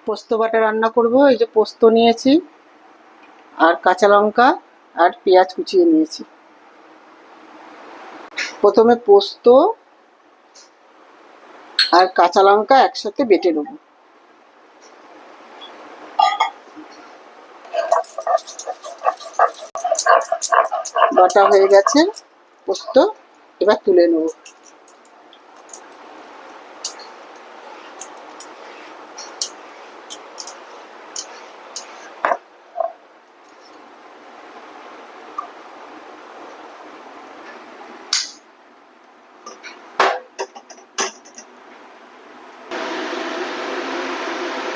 পোস্ত বাটা রান্না করব। এই যে পোস্ত নিয়েছি আর কাঁচা লঙ্কা আর পেঁয়াজ কুচিয়ে নিয়েছি। প্রথমে পোস্ত আর কাঁচা লঙ্কা একসাথে বেটে নেব। বাটা হয়ে গেছে পোস্ত, এবার তুলে নেব।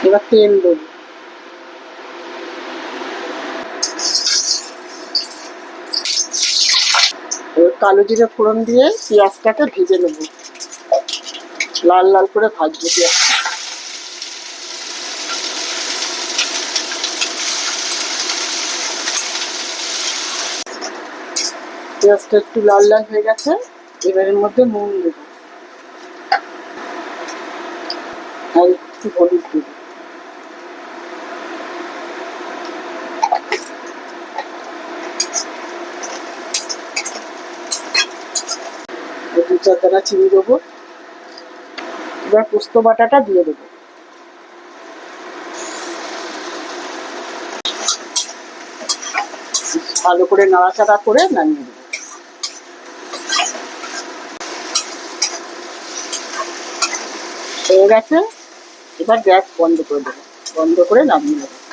এবার তেল দেব। এবার কালো জিরে ফোড়ন দিয়ে পেঁয়াজটাকে ভেজে নেব, লাল লাল করে ভাজবো পেঁয়াজটা। পেঁয়াজটা একটু লাল লাল হয়ে গেছে, এবারের মধ্যে নুন দেব আর একটু হলুদ দেব। দু চার দানা চিনি দেবো। এবার পোস্ত বাটাটা দিয়ে দেবো। ভালো করে নাড়াচাড়া করে নামিয়ে দেবো। হয়ে গেছে, এবার গ্যাস বন্ধ করে দেবো, বন্ধ করে নামিয়ে দেবো।